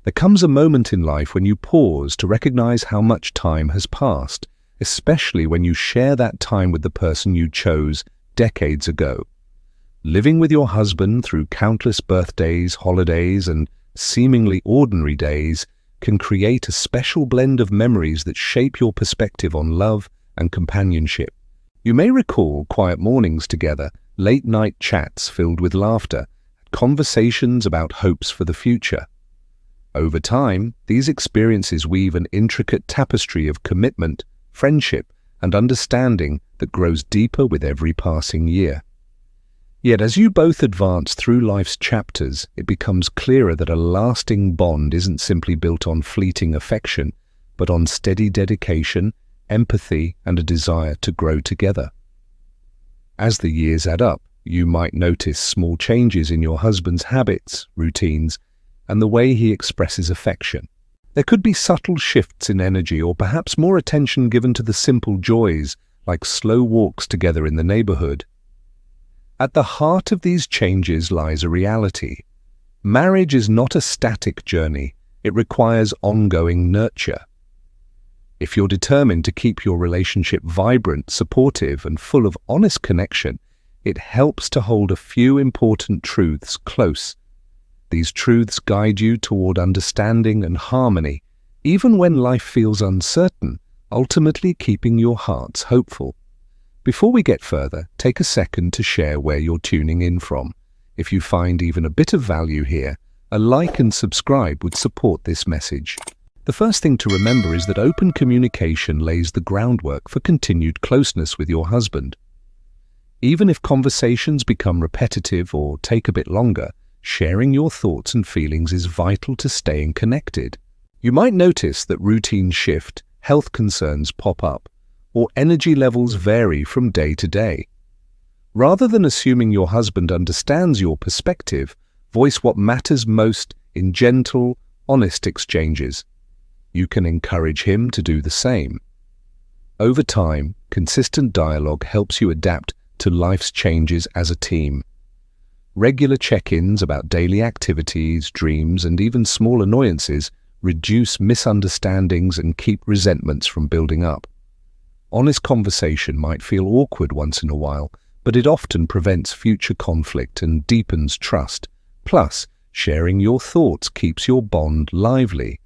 There comes a moment in life when you pause to recognize how much time has passed, especially when you share that time with the person you chose decades ago. Living with your husband through countless birthdays, holidays, and seemingly ordinary days can create a special blend of memories that shape your perspective on love and companionship. You may recall quiet mornings together, late-night chats filled with laughter, conversations about hopes for the future. Over time, these experiences weave an intricate tapestry of commitment, friendship, and understanding that grows deeper with every passing year. Yet as you both advance through life's chapters, it becomes clearer that a lasting bond isn't simply built on fleeting affection, but on steady dedication, empathy, and a desire to grow together. As the years add up, you might notice small changes in your husband's habits, routines, and the way he expresses affection. There could be subtle shifts in energy or perhaps more attention given to the simple joys, like slow walks together in the neighborhood. At the heart of these changes lies a reality. Marriage is not a static journey. It requires ongoing nurture. If you're determined to keep your relationship vibrant, supportive, and full of honest connection, it helps to hold a few important truths close. These truths guide you toward understanding and harmony, even when life feels uncertain, ultimately keeping your hearts hopeful. Before we get further, take a second to share where you're tuning in from. If you find even a bit of value here, a like and subscribe would support this message. The first thing to remember is that open communication lays the groundwork for continued closeness with your husband. Even if conversations become repetitive or take a bit longer, sharing your thoughts and feelings is vital to staying connected. You might notice that routines shift, health concerns pop up, or energy levels vary from day to day. Rather than assuming your husband understands your perspective, voice what matters most in gentle, honest exchanges. You can encourage him to do the same. Over time, consistent dialogue helps you adapt to life's changes as a team. Regular check-ins about daily activities, dreams, and even small annoyances reduce misunderstandings and keep resentments from building up. Honest conversation might feel awkward once in a while, but it often prevents future conflict and deepens trust. Plus, sharing your thoughts keeps your bond lively.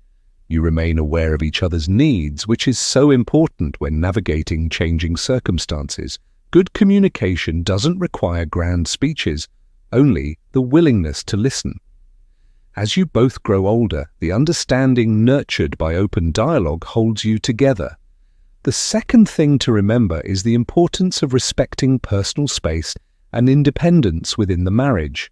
You remain aware of each other's needs, which is so important when navigating changing circumstances. Good communication doesn't require grand speeches, only the willingness to listen. As you both grow older, the understanding nurtured by open dialogue holds you together. The second thing to remember is the importance of respecting personal space and independence within the marriage.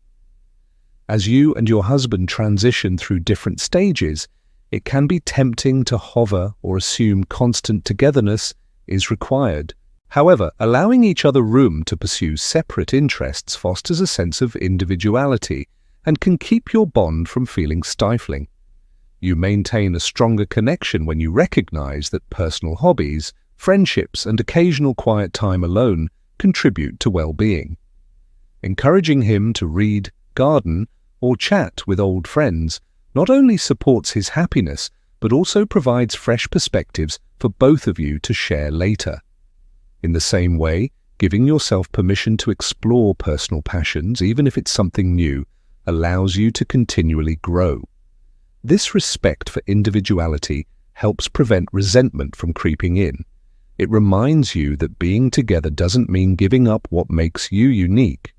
As you and your husband transition through different stages, it can be tempting to hover or assume constant togetherness is required. However, allowing each other room to pursue separate interests fosters a sense of individuality and can keep your bond from feeling stifling. You maintain a stronger connection when you recognize that personal hobbies, friendships, and occasional quiet time alone contribute to well-being. Encouraging him to read, garden, or chat with old friends not only supports his happiness, but also provides fresh perspectives for both of you to share later. In the same way, giving yourself permission to explore personal passions, even if it's something new, allows you to continually grow. This respect for individuality helps prevent resentment from creeping in. It reminds you that being together doesn't mean giving up what makes you unique.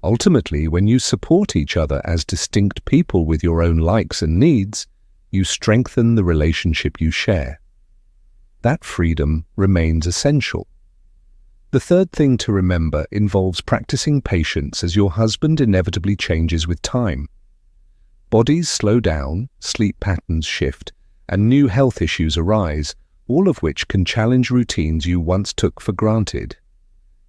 Ultimately, when you support each other as distinct people with your own likes and needs, you strengthen the relationship you share. That freedom remains essential. The third thing to remember involves practicing patience as your husband inevitably changes with time. Bodies slow down, sleep patterns shift, and new health issues arise, all of which can challenge routines you once took for granted.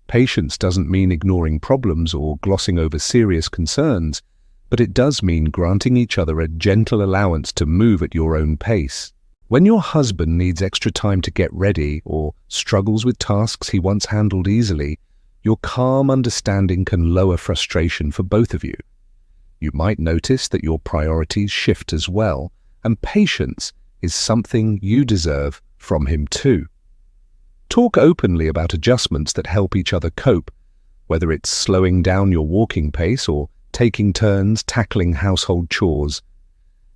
Patience doesn't mean ignoring problems or glossing over serious concerns, but it does mean granting each other a gentle allowance to move at your own pace. When your husband needs extra time to get ready or struggles with tasks he once handled easily, your calm understanding can lower frustration for both of you. You might notice that your priorities shift as well, and patience is something you deserve from him too. Talk openly about adjustments that help each other cope, whether it's slowing down your walking pace or taking turns tackling household chores.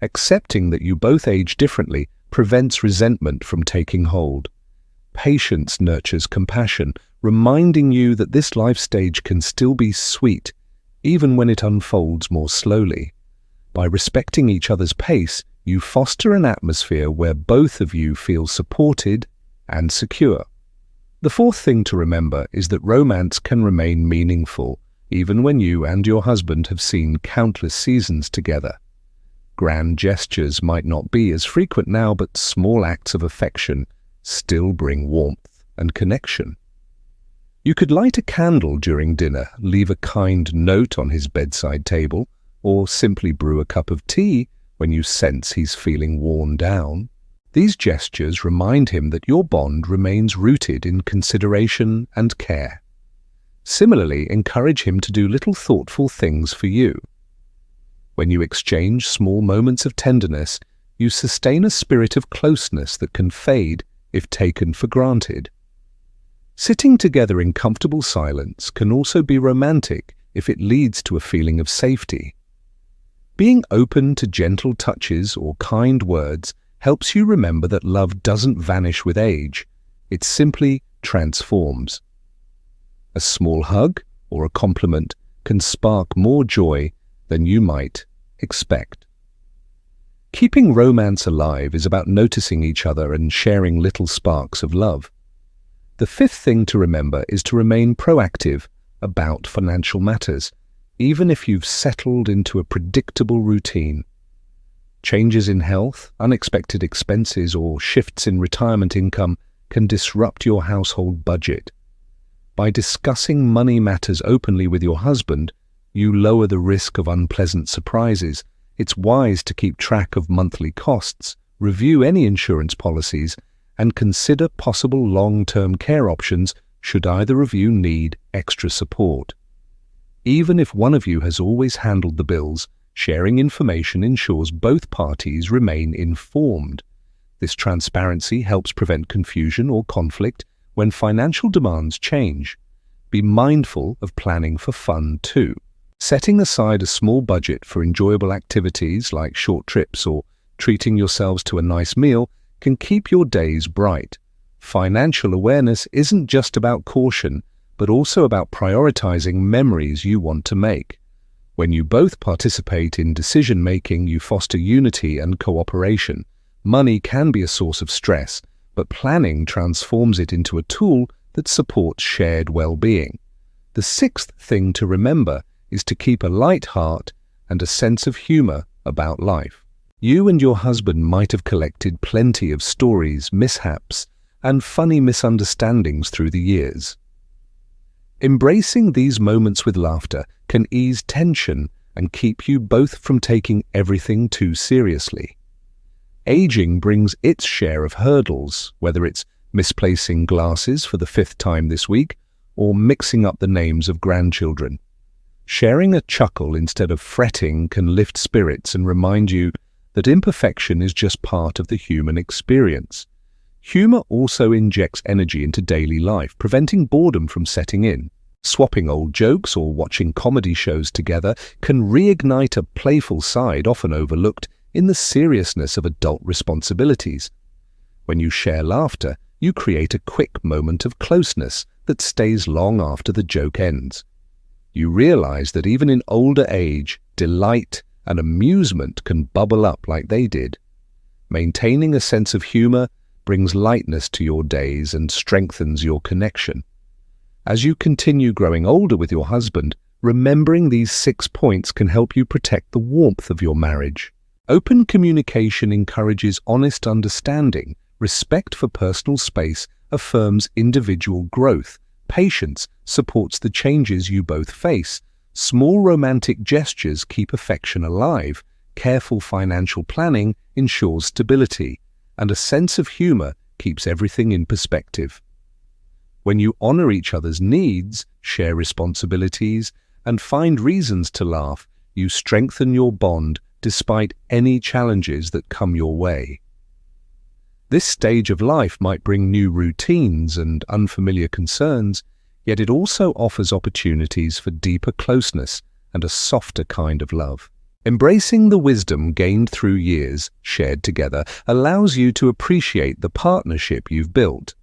Accepting that you both age differently prevents resentment from taking hold. Patience nurtures compassion, reminding you that this life stage can still be sweet, even when it unfolds more slowly. By respecting each other's pace, you foster an atmosphere where both of you feel supported and secure. The fourth thing to remember is that romance can remain meaningful, even when you and your husband have seen countless seasons together. Grand gestures might not be as frequent now, but small acts of affection still bring warmth and connection. You could light a candle during dinner, leave a kind note on his bedside table, or simply brew a cup of tea when you sense he's feeling worn down. These gestures remind him that your bond remains rooted in consideration and care. Similarly, encourage him to do little thoughtful things for you. When you exchange small moments of tenderness, you sustain a spirit of closeness that can fade if taken for granted. Sitting together in comfortable silence can also be romantic if it leads to a feeling of safety. Being open to gentle touches or kind words helps you remember that love doesn't vanish with age, it simply transforms. A small hug or a compliment can spark more joy than you might expect. Keeping romance alive is about noticing each other and sharing little sparks of love. The fifth thing to remember is to remain proactive about financial matters, even if you've settled into a predictable routine. Changes in health, unexpected expenses, or shifts in retirement income can disrupt your household budget. By discussing money matters openly with your husband, you lower the risk of unpleasant surprises. It's wise to keep track of monthly costs, review any insurance policies, and consider possible long-term care options should either of you need extra support. Even if one of you has always handled the bills, sharing information ensures both parties remain informed. This transparency helps prevent confusion or conflict when financial demands change. Be mindful of planning for fun too. Setting aside a small budget for enjoyable activities like short trips or treating yourselves to a nice meal can keep your days bright. Financial awareness isn't just about caution, but also about prioritizing memories you want to make. When you both participate in decision-making, you foster unity and cooperation. Money can be a source of stress, but planning transforms it into a tool that supports shared well-being. The sixth thing to remember is to keep a light heart and a sense of humor about life. You and your husband might have collected plenty of stories, mishaps, and funny misunderstandings through the years. Embracing these moments with laughter can ease tension and keep you both from taking everything too seriously. Aging brings its share of hurdles, whether it's misplacing glasses for the 5th time this week or mixing up the names of grandchildren. Sharing a chuckle instead of fretting can lift spirits and remind you that imperfection is just part of the human experience. Humor also injects energy into daily life, preventing boredom from setting in. Swapping old jokes or watching comedy shows together can reignite a playful side often overlooked in the seriousness of adult responsibilities. When you share laughter, you create a quick moment of closeness that stays long after the joke ends. You realize that even in older age, delight and amusement can bubble up like they did. Maintaining a sense of humor brings lightness to your days and strengthens your connection. As you continue growing older with your husband, remembering these 6 points can help you protect the warmth of your marriage. Open communication encourages honest understanding. Respect for personal space affirms individual growth. Patience supports the changes you both face. Small romantic gestures keep affection alive. Careful financial planning ensures stability. And a sense of humor keeps everything in perspective. When you honor each other's needs, share responsibilities, and find reasons to laugh, you strengthen your bond despite any challenges that come your way. This stage of life might bring new routines and unfamiliar concerns, yet it also offers opportunities for deeper closeness and a softer kind of love. Embracing the wisdom gained through years shared together allows you to appreciate the partnership you've built.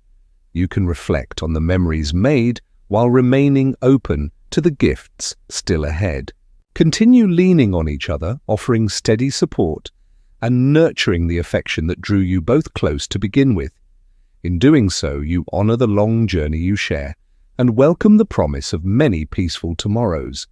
You can reflect on the memories made while remaining open to the gifts still ahead. Continue leaning on each other, offering steady support, and nurturing the affection that drew you both close to begin with. In doing so, you honor the long journey you share and welcome the promise of many peaceful tomorrows.